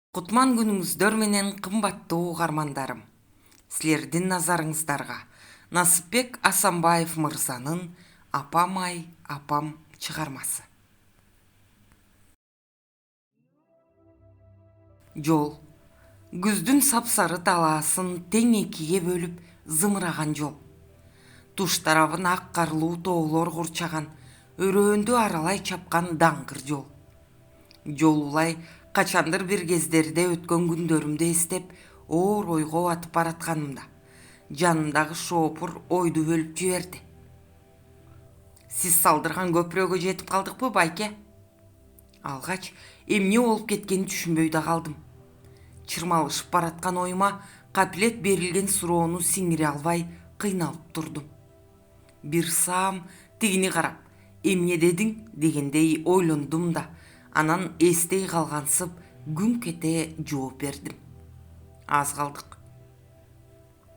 Кутман күнүңүздөр менен кымбаттуу угармандарым. Силердин назарыңыздарга Насыпбек Асанбаев мырзанын «Апам ай, апам» чыгармасы. Жол. Күздүн сапсары талаасын тең экиге бөлүп зымыраган жол. Туш тарабын ак карлуу тоолор курчаган, өрөөндү аралай чапкан даңгыр жол. Жол улай качандыр бир кездерде өткөн күндөрүмдү эстеп, оор ойго батып баратканымда жанымдагы шоопур ойду бөлүп жиберди. Сиз салдырган көпүрөгө жетип калдыкпы, байке? Алгач эмне болуп кеткенин түшүнбөй да калдым. Чырмалышып бараткан оюма капилет берилген суроону сиңире албай кыйналып турдум. Бир саам тигини карап, эмне дедиң дегендей ойлондум да, анан эстей калгансып күн кете жооп бердим. Аз калдык.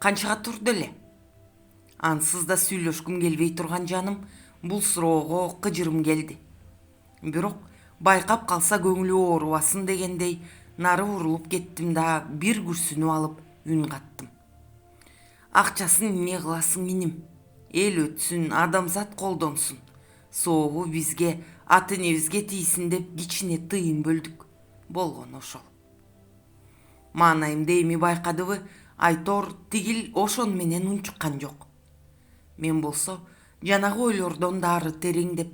Канчага турду эле? Ансыз да сүйлөшкүм келбей турган жаным бул суроого кыжырым келди. Бирок байкап калса көңүлү оорубасын дегендей нары урулуп кеттим да бир күрсүнүп алып үн каттым. Акчасын эмне кыласың иним? Эл өтсүн, адамзат колдонсун. Соогу бизге, ата энебизге тийсин деп кичине тыйын бөлдүк. Болгону ошол. Маанайымды эми байкадыбы? Айтор тигил ошон менен унчуккан жок. Мен болсо жанагы ойлордон дары тереңдеп,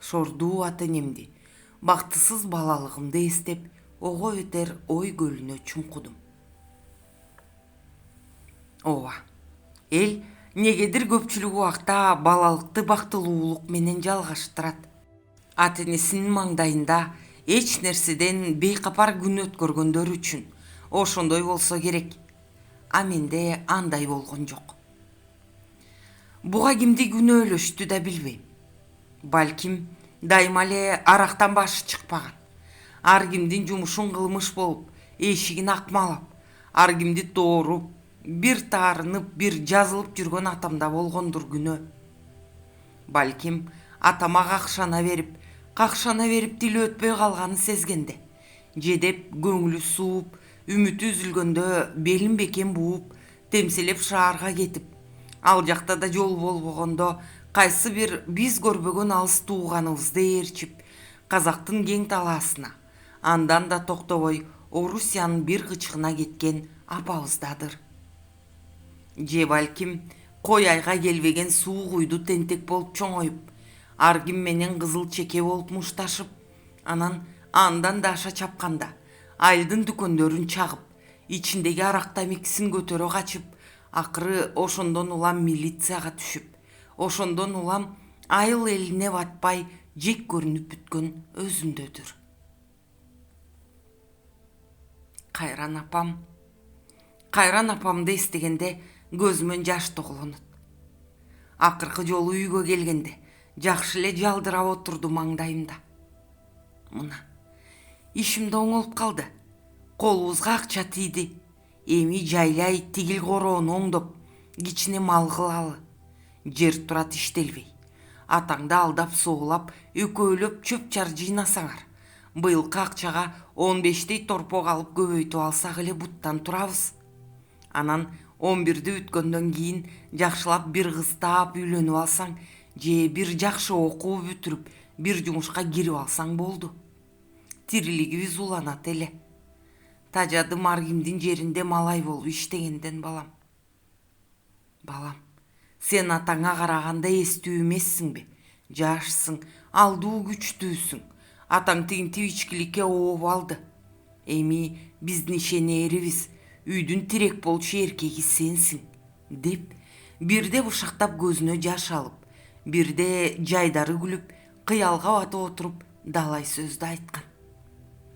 шордуу ата энемди, бактысыз балалыгымды эстеп, ого өтер ой көлүнө чуңкудум. Ооба, эл негедир көпчүлүк убакта балалыкты бактылуулук менен жалгаштырат. Ата энесинин маңдайында эч нерседен бейкапар күн өткөргөндөр үчүн ошондой болсо керек. А менде андай болгон жок. Буга кимди күнөөлөштү да билбейм. Балким дайыма эле арактан башы чыкпаган. Ар кимдин жумушун кылмыш болуп, эшигин акмалап, ар кимди тооруп, бир таарынып, бир жазылып жүргөн атамда болгондур күнөө. Балким атама какшана берип тили өтпөй калганын сезгенде, же деп көңүлү сууп, үмүтү үзүлгөндө белин бекем бууп, темселеп шаарга кетип, ал жакта да жол болбогондо кайсы бир биз көрбөгөн алыс тууганыбызды ээрчип, казактын кең талаасына, андан да токтобой Орусиянын бир кычыгына кеткен апабыздадыр. Же балким кой айга келбеген суук уйду тентек болуп чоңоюп, ар ким менен кызыл чеке болуп мушташып, анан андан да аша чапканда айылдын дүкөндөрүн чагып, ичиндеги арак тамекисин көтөрө качып, акыры ошондон улам милицияга түшүп, ошондон улам айыл элине батпай жек көрүнүп бүткөн өзүндөдүр. Кайран апамды эстегенде көзүмөн жаш тоглонот. Акыркы жолу үйгө келгенде жакшы эле жалдырап отурду маңдайымда. Мына, ишимде оңолуп калды. Колубузга акча тийди. Эми жайлай тигил короону оңдоп, кичине мал кылалы. Жер турат иштелбей. Атаңды алдап соолап, экөөлөп чөп чар жыйнасаңар, быйылкы акчага 15 торпок алып көбөйтүп алсак эле буттан турабыз. Анан 11-ди бүткөндөн кийин жакшылап бир кыз таап үйлөнүп алсаң, же бир жакшы окуу бүтүрүп, бир жумушка кирип алсаң болду. Тирилигибиз уланат эле. Тажадым ар кимдин жеринде малай болуп иштегенден, балам. Балам, сен атаңа караганда эстүү эмессиңби? Жашсың, алдуу күчтүүсүң. Атаң тигинтип ичкиликке ооп алды. Эми биздин ишенээрибиз, үйдүн тирек болчу эркеги сенсиң, деп бирде бушактап көзүнө жаш алып, бирде жайдары күлүп, кыялга батып отуруп далай сөздү айткан.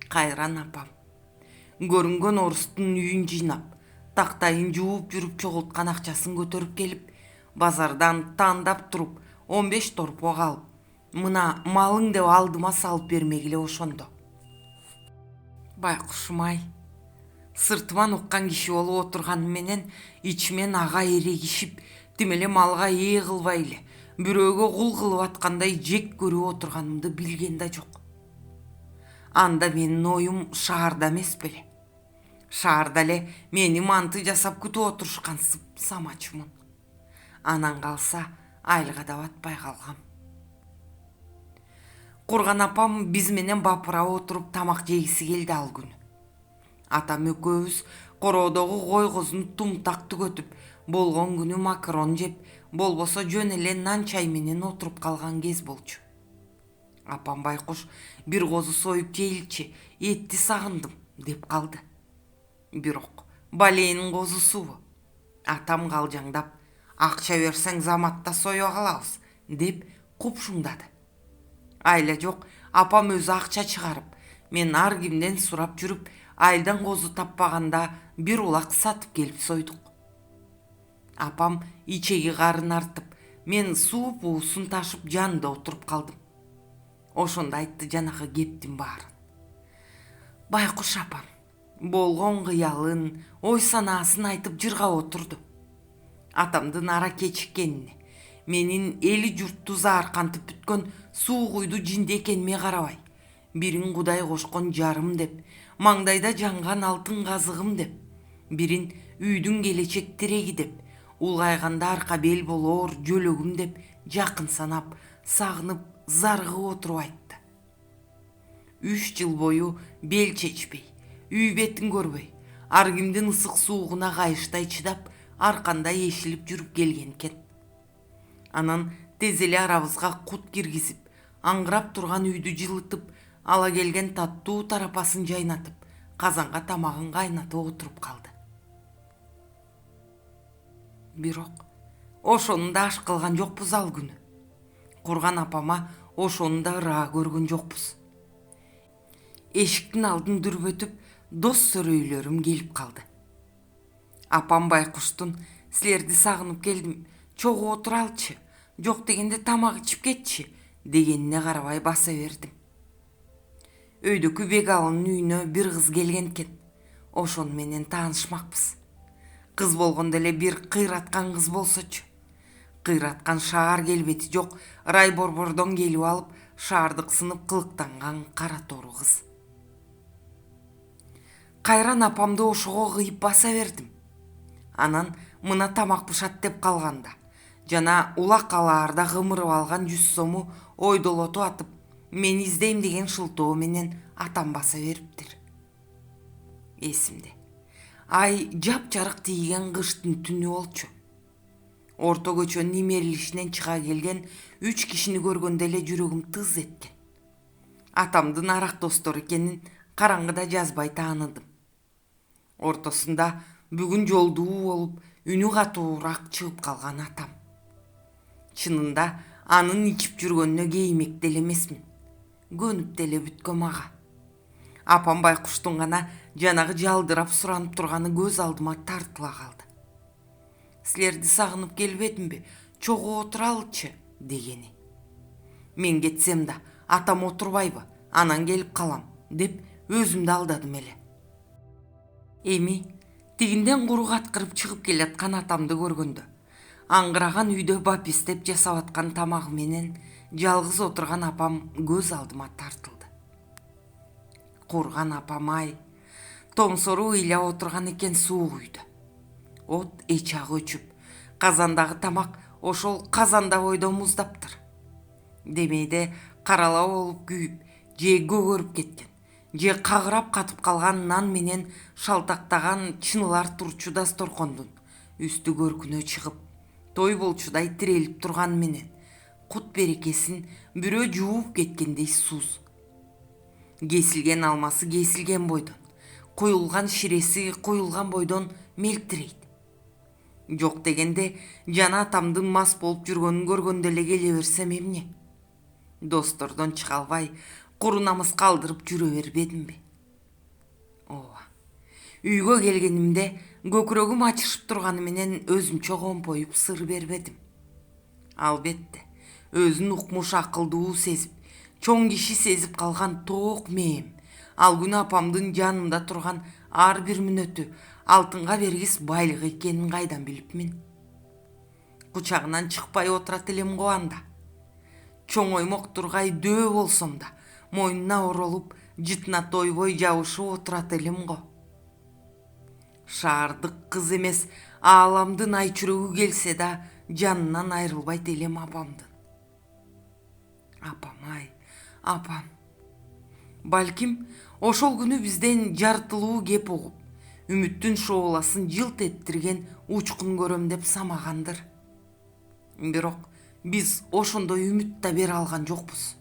Кайран апам. Көрүнгөн орустун үйүн жыйнап, тактайын жууп жүрүп чогулткан акчасын көтөрүп келип, базардан тандап туруп 15 торпок алып, мына малың деп алдыма салып бермегиле ошондо. Байкушум-ай, сыртыман уккан киши болуп отурганым менен ичимен ага эрегишип, тимеле малга ээ кылбай эле, бирөөгө кул кылып аткандай жек көрүп отурганымды билген да жок. Анда менин оюм шаарда эмес беле. Шаарда эле мени манты жасап күтүп отурушкан самачмын. Анан калса айылга да батпай калгам. Курган апам биз менен бапырап отуруп тамак жегиси келди ал күнү. Атам экөөбүз короодогу кой козуну тумтак түгөтүп, болгон күнү макарон жеп, болбосо жөн эле нан чай менен отуруп калган кез болчу. Апам байкуш бир козу союп жейилчи, этти сагындым деп калды. Бирок баленин козусубу? Атам калжаңдап, акча берсең заматта союа калабыз деп купшуңдады. Айла жок, апам өзү акча чыгарып, мен ар кимден сурап жүрүп, айылдан козу таппаганда бир улак сатып келип сойдук. Апам ичеги карын артып, мен сууп уусун ташып жанында отуруп калдым. Ошондо айтты жанагы кептин баарын. Байкуш апам болгон кыялын, ой санаасын айтып жыргап отурду. Атамдын ара кечиккенине, менин эли журтту зааркантып бүткөн суу куйду жинди экениме карабай, бирин Кудай кошкон жарым деп, маңдайда жанган алтын казыгым деп, бирин үйдүн келечек тиреги деп, улгайганда арка бел болоор жөлөгүм деп жакын санап, сагынып, зарыгып отуруп айтты. 3 жыл бою бел чечпей, үй бетин көрбөй, ар кимдин ысык суугуна кайыштай чыдап, арканда эшилип жүрүп келген экен. Анан тез эле арабызга кут киргизип, аңгырап турган үйдү жылытып, ала келген таттуу тарапасын жайнатып, казанга тамагын кайнатып отуруп калды. Бирок ошону да аш кылган жокпуз ал күнү. Курган апама ошону да ыраа көргөн жокпуз. Эшиктин алдын дүрбөтүп, дос сөрөйлөрүм келип калды. Апам байкуштун силерди сагынып келдим, чогуу отуралчы, жок дегенде тамак ичип кетчи дегенине карабай баса бердим. Өйдөкү Бегалынын үйүнө бир кыз келген экен. Ошону менен таанышмакпыз. Кыз болгондо эле бир кыйраткан кыз болсочу. Кыйраткан шаар келбети жок, райборбордон келип алып, шаардык сынып кылыктанган кара тору кыз. Кайран апамды ошого кыйып баса бердим. Анан мына тамак бышат деп калганда, жана улак алаарда кымырып алган 100 сому ойдолотуп атып, мен издейм деген шылтоо менен атам баса бериптир. Эсимде. Ай жапжарык тийген кыштын түнү болчу. Орто көчөнүн имерилишинен чыга келген 3 кишини көргөндө эле жүрөгүм тыз эткен. Атамдын арак достору экенин караңгыда жазбай тааныдым. Ортосунда бүгүн жолдуу болуп, үнү катуураак чыгып калган атам. Чынында анын ичип жүргөнүнө кейимек деле эмесмин. Көнүп деле бүткөм ага. Апам байкуштун гана жанагы жалдырап суранып турганы көз алдыма тартыла калды. Силерди сагынып келбедимби? Чогуу отуралчы дегени. Мен кетсем да атам отурбайбы? Анан келип калам деп өзүмдү алдадым эле. Эми тигинден куру каткырып чыгып келаткан атамды көргөндө, аңгыраган үйдө бапистеп жасап аткан тамагы менен жалгыз отурган апам көз алдыма тартылды. Курган апам-ай, томсору ыйлап отурган экен суу күйдө. От эчак өчүп, казандагы тамак ошол казанда бойдо муздаптыр. Демейде карала болуп күйүп, же көгөрүп кеткен, же кагырап катып калган нан менен шалтактаган чынылар турчу дасторкондун үстү көркүнө чыгып, той болчудай тирелип турган менен кут берекесин бирөө жууп кеткендей суз. Кесилген алмасы кесилген бойдон, куюлган ширеси куюлган бойдон мелтирейт. Жок дегенде жана атамдын мас болуп жүргөнүн көргөндө эле келе берсем эмне? Достордон чыга албай, куру намыс калдырып жүрө бербедимби? Ооба. Үйгө келгенимде көкүрөгүм ачышып турганы менен өзүмчө компоюп сыр бербедим. Албетте, өзүн укмуш акылдуу сезип, чоң киши сезип калган тоок мээм ал күнү апамдын жанымда турган ар бир мүнөтү алтынга бергис байлык экенин кайдан билипмин? Кучагынан чыкпай отурат элем го анда. Чоң оймок тургай дөө болсом да, мойнуна оролуп, жытына тойбой жабышып отурат элем го. Шаардык кыз эмес, ааламдын ай чүрөгү келсе да жанынан айрылбайт элем апамдын. Апам-ай, апам. Балким, ошол күнү бизден жартылуу кеп угуп, үмүттүн шооласын жылт эттирген учкун көрөм деп самагандыр. Бирок биз ошондой үмүт да бере алган жокпуз.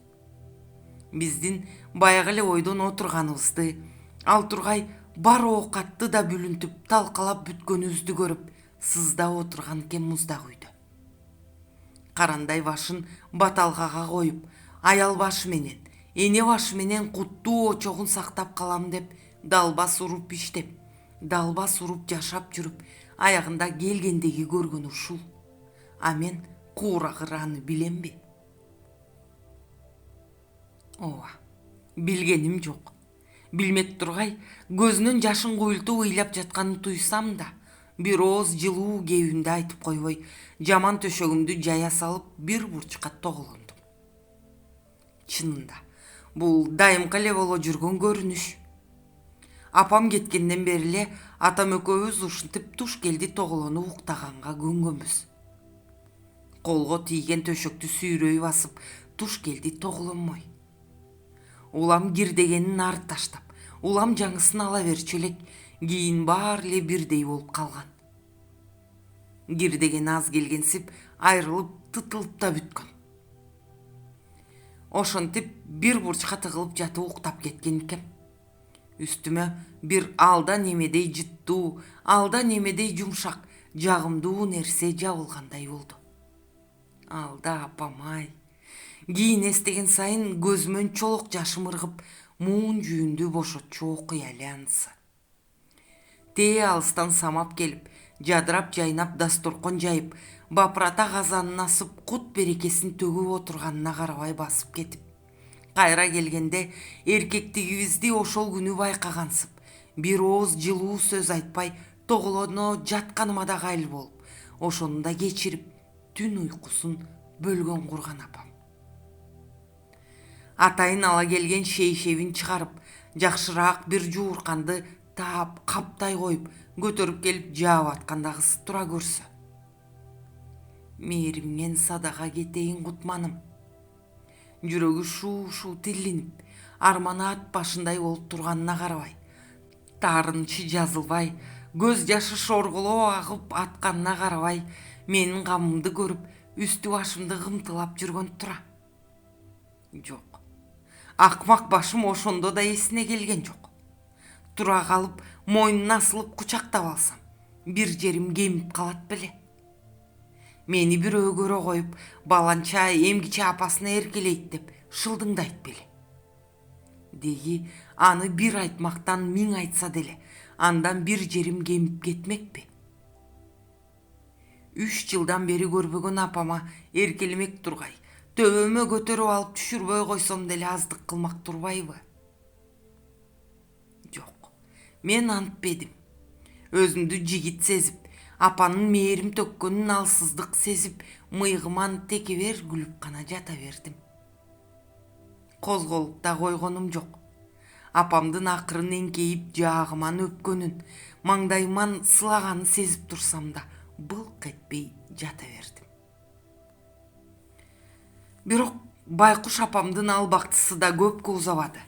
Биздин баягы эле ойдон отурганыбызды, ал тургай бар оокатты да бүлүнтүп талкалап бүткөнүбүздү көрүп, сыздап отурган экен муздак үйдө. Карандай башын баталгага коюп, аял башы менен, эне башы менен куттуу очогун сактап калам деп далбас уруп иштеп, далбас уруп жашап жүрүп, аягында келгендеги көргөн ушул. А мен куурагыр аны биленби? Ооба, билгеним жок. Билмек тургай, көзүнөн жашын куйултуп ыйлап жатканын туйсам да, бир ооз жылуу кебимди айтып койбой, жаман төшөгүмдү жая салып бир бурчка тоголондум. Чынында, бул дайымкы эле боло жүргөн көрүнүш. Апам кеткенден бери эле атам экөөбүз ушинтип туш келди тоголонуп уктаганга көнгөнбүз. Колго тийген төшөктү сүйрөй басып, туш келди тоголонмой. Улам кирдегенин ары таштап, улам жаңысын ала берчү элек, кийин баары эле бирдей болуп калган. Кирдеген аз келгенсип, айрылып, тытылып да бүткөн. Ошентип бир бурчка тыгылып жатып уктап кеткен экем. Үстүмө бир алда немедей жыттуу, алда немедей жумшак, жагымдуу нерсе жабылгандай болду. Алда апам-ай. Кийин эстеген сайын көзүмөн чолок жашым ыргып, муун жүүндү бошотчу окуя эле анысы. Тээ алыстан самап келип, жадырап жайнап дасторкон жайып, бапырата казанын асып, кут берекесин төгүп отурганына карабай басып кетип, кайра келгенде эркектигибизди ошол күнү байкагансып, бир ооз жылуу сөз айтпай тоголоно жатканыма да кайыл болуп, ошону да кечирип, түн уйкусун бөлгөн курган апам. Атайын ала келген шейшебин чыгарып, жакшыраак бир жуурканды таап, каптай коюп, көтөрүп келип жаап атканда кыз тура көрсө. Мээримиңен садага кетейин кутманым. Жүрөгү шуу тилинип, арманы ат башындай болуп турганына карабай, таарынчы жазылбай, көз жашы шорголоо агып атканына карабай, менин камымды көрүп, үстү башымды кымтылап жүргөн тура. Жок. Акмак башым ошондо да эсине келген жок. Тура калып, мойнуна асылып кучактап алсам, бир жерим кемип калат беле. Мени бирөө көрө коюп, баланча эмгиче апасына эркелейт деп шылдыңдайт беле. Деги аны бир айтмактан миң айтса деле, андан бир жерим кемип кетмекпи. 3 жылдан бери көрбөгөн апама эркелемек тургай, төбөмө көтөрүп алып түшүрбөй койсом деле аздык кылмак турбайбы? Жок, мен антпедим. Өзүмдү жигит сезип, апанын мээрим төккөнүн алсыздык сезип, мыйгыман текебер күлүп гана жата бердим. Козголуп да койгонум жок. Апамдын акырын эңкейип жаагыман өпкөнүн, маңдайыман сылаганын сезип турсам да, былк этпей жата бердим. Бирок байкуш апамдын албактысы да көпкө узабады.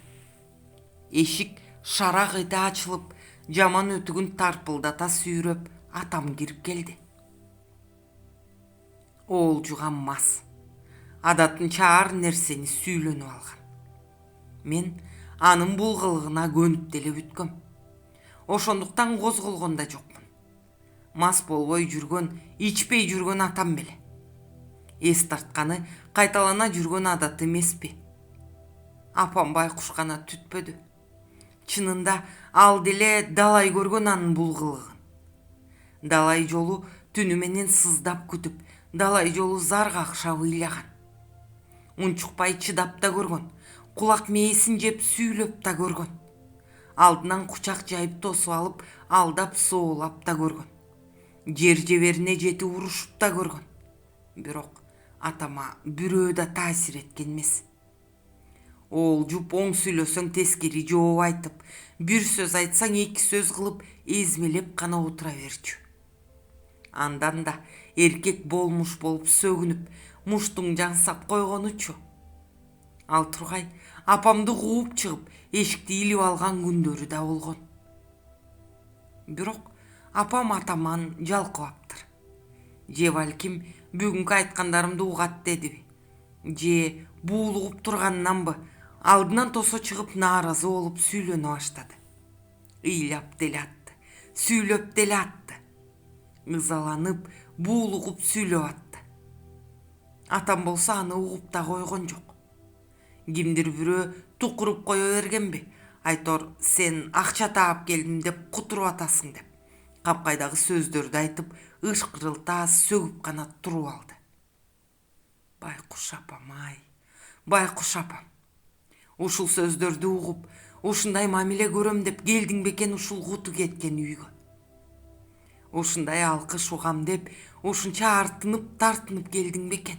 Эшик шарак эте ачылып, жаман өтүгүн тарпылдата сүйрөп, атам кирип келди. Оолжуган мас, адатынча ар нерсени сүүлөнүп алган. Мен анын бул кылыгына көнүп деле бүткөм. Ошондуктан козголгон да жокмун. Мас болбой жүргөн, ичпей жүргөн атам беле. Эс тартканы кайталана жүргөн адат эмеспи. Апам байкуш гана түтпөдү. Чынында ал деле далай көргөн анын бул кылыгын. Далай жолу түнү менен сыздап күтүп, далай жолу зар какшап ыйлаган. Унчукпай чыдап да көргөн, кулак мээсин жеп сүүлөп да көргөн. Алдынан кучак жайып тосуп алып, алдап соолап да көргөн. Жер жеберине жетип урушуп да көргөн. Бирок атама бирөө да таасир эткен эмес. Олжуп оң сүйлөсөң тескери жооп айтып, бир сөз айтсаң эки сөз кылып эзмелеп гана отура берчү. Андан да эркек болмуш болуп сөгүнүп, муштуң жансап койгонучу. Ал тургай апамды кууп чыгып, эшикти илип алган күндөрү да болгон. Бирок апам атаман жалкыбаптыр. Же балким бүгүнкү айткандарымды угат дедиби? Же буулугуп турганнанбы? Алдынан тосо чыгып нааразы болуп сүйлөнө баштады. Ыйлап деле атты, сүйлөп деле атты. Ызаланып, буулугуп сүйлөп атты. Атам болсо аны угуп да койгон жок. Кимдир бирөө тукуруп кое бергенби? Айтор, сен акча таап келдим деп кутуруп атасың деп. Капкайдагы сөздөрдү айтып, ышкырылта сөгүп гана туруп алды. Байкуш апам ай, байкуш апам. Ушул сөздөрдү угуп, ушундай мамиле көрөм деп келдиң бекен ушул куту кеткен үйгө. Ушундай алкыш угам деп, ушунча тартынып келдиң бекен.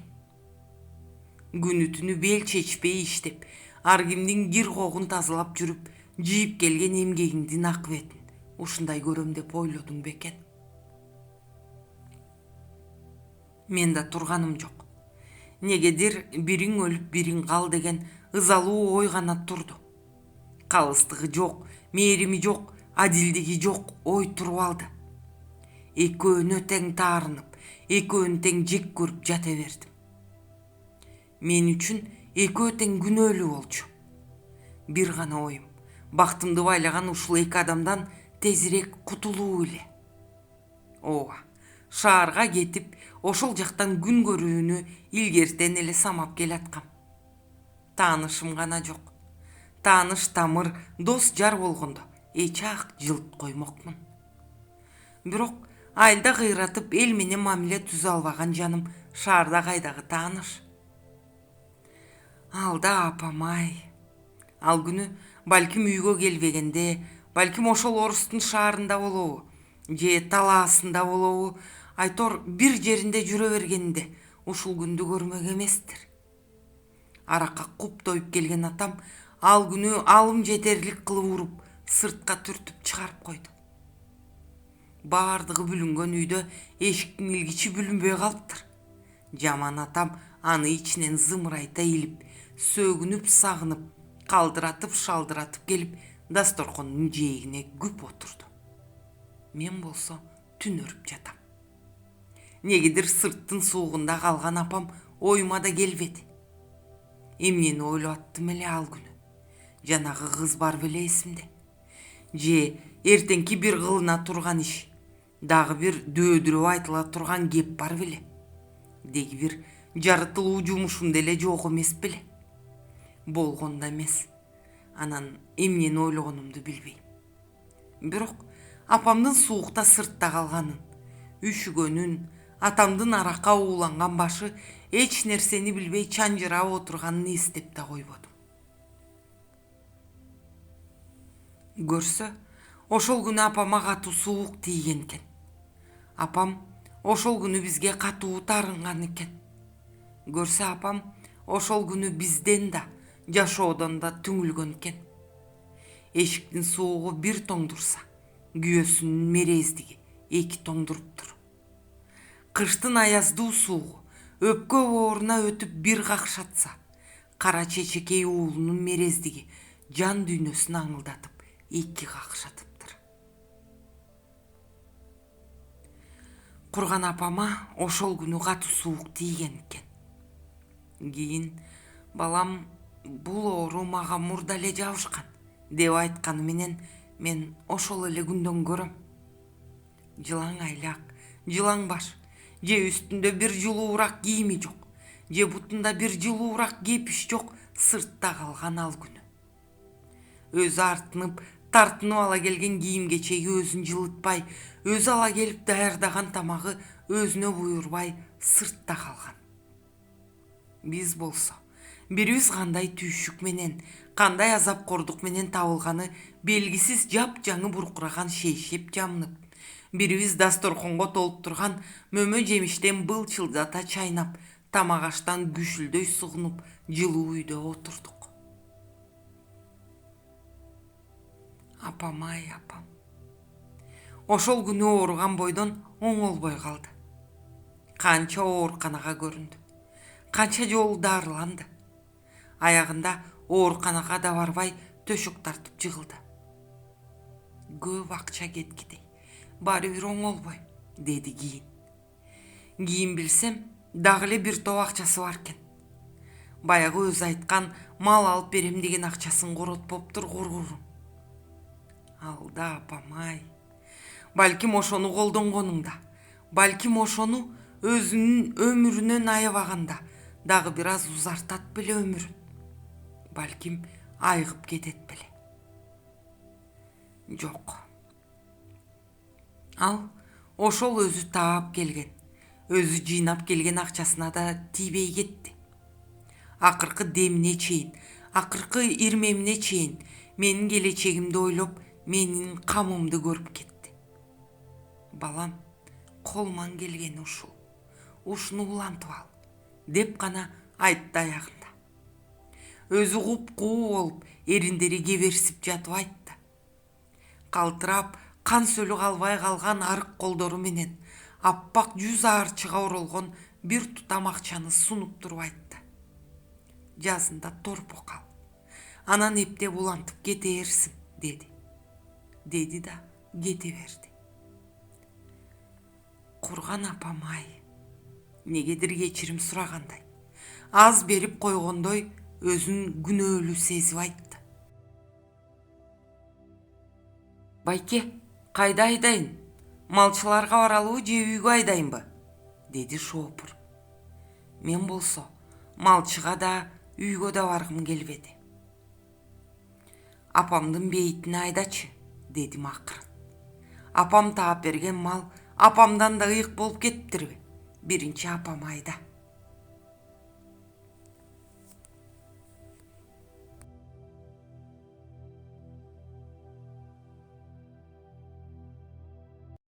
Күнү түнү бел чечпей иштеп, ар кимдин кир когун тазалап жүрүп, жийип келген эмгегиңдин акыбетін ушундай көрөм деп ойлодуң бекен. Мен да турганым жок. Негедир бириң өлүп бириң кал деген ызалуу ой гана турду. Калыстыгы жок, мээрими жок, адилдиги жок ой туруп алды. Экөөнө тең таарынып, экөөнү тең жек көрүп жата бердим. Мен үчүн экөө тең күнөөлүү болчу. Бир гана оюм, бактымды байлаган ушул эки адамдан тезирээк кутулуу эле. Ооба, шаарга кетип, ошол жактан күн көрүүнү илгертен эле самап келаткам. Таанышым гана жок. Тааныш тамыр, дос жар болгондо эч ак жылт коймокмун. Бирок айылда кыйратып эл менен мамиле түзө албаган жаным шаарда кайдагы тааныш. Алда апам ай. Ал күнү балким үйгө келбегенде, балким ошол орустун шаарында болобу, же талаасында болобу, айтор бир жеринде жүрө бергенде ушул күндү көрмөк эместир. Аракка куптоюп келген атам ал күнү алым жетерлик кылып уруп, сыртка түртүп чыгарып койду. Бардыгы бүлүнгөн үйдө эшиктин илгичи бүлүнбөй калыптыр. Жаман атам аны ичинен зымырайта илип, сөгүнүп сагынып, калдыратып шалдыратып келип, дасторкондун жээгине күп отурду. Мен болсо түнөрүп жатам. Негедир сырттын суугунда калган апам оюма да келбеди. Эмнени ойлоп аттым эле ал күнү? Жанагы кыз бар беле эсимде. Же эртеңки бир кылына турган иш, дагы бир дөөдүрөп айтыла турган кеп бар беле? Деги бир жарытылуу жумушум деле жок эмес беле? Болгон да эмес. Анан эмнени ойлогонумду билбейм. Бирок апамдын суукта сыртта калганын, үшүгөнүн, атамдын аракка ууланган башы эч нерсени билбей чанжырап отурганын эстеп да койбодум. Көрсө, ошол күнү апама катуу суук тийген экен. Апам ошол күнү бизге катуу таарынган экен. Көрсө апам ошол күнү бизден да, жашоодон да түңүлгөн экен. Эшиктин суугу бир тоңдурса, күйөөсүнүн мерездиги эки тоңдуруптур. Кыштын аяздуу суугу өпкө бооруна өтүп бир какшатса, кара чечекей уулунун мерездиги жан дүйнөсүн аңылдатып эки какшатыптыр. Курган апама ошол күнү катуу суук тийген экен. Кийин балам бул оору мага мурда эле жабышкан деп айтканы менен мен ошол эле күндөн көрөм. Жылаң айлак, жылаң баш, же үстүндө бир жылуурак кийими жок, же бутунда бир жылуурак кепиш жок сыртта калган ал күнү. Өзү артынып, тартынып ала келген кийим кечеги өзүн жылытпай, өзү ала келип даярдаган тамагы өзүнө буйрубай сыртта калган. Биз болсо, бирибиз кандай түйшүк менен, кандай азапкордук менен табылганы белгисиз жап-жаңы буркураган шейшеп жамынып, бирибиз дасторконго толуп турган мөмө жемиштен былчылдата чайнап, тамак аштан күшүлдөй сугунуп, жылуу үйдө отурдук. Апам-ай, апам. Ошол күнү ооруган бойдон оңолбой калды. Канча ооруканага көрүндү. Канча жолу дарыланды. Аягында ооруканага да барбай төшөк тартып жыгылды. Көп акча кеткидей. Баары бир оңолбойм, деди кийин. Кийин билсем, дагы эле бир топ акчасы бар экен. Баягы өзү айткан мал алып берем деген акчасын коротпоптур кургурум. Алда апам-ай. Балким ошону колдонгонуңда, балким ошону өзүнүн өмүрүнөн аябаганда дагы бир аз узартат беле өмүрүн. Балким айгып кетет беле. Жок. Ал ошол өзү таап келген, өзү жыйнап келген акчасына да тийбей кетти. Акыркы демине чейин, акыркы ирмемине чейин менин келечегимди ойлоп, менин камымды көрүп кетти. Балам, колуман келгени ушул. Ушуну улантып ал, деп гана айтты аягында. Өзү куп-куу болуп, эриндери кеберсип жатып айтты. Калтырап, кан сөлү калбай калган арык колдору менен аппак жүз аарчыга оролгон бир тутам акчаны сунуп туруп айтты. Жазында торпок ал. Анан эптеп улантып кете берсиң, деди. Деди да кете берди. Курган апам-ай. Негедир кечирим сурагандай, аз берип койгондой өзүн күнөөлүү сезип айтты. Байке, кайда айдайын? Малчыларга баралыбы же үйгө айдайынбы? Деди шоопур. Мен болсо малчыга да үйгө да баргым келбеди. Апамдын бейитине айдачы, дедим акырын. Апам таап берген мал апамдан да ыйык болуп кетиптирби? Биринчи апам айда.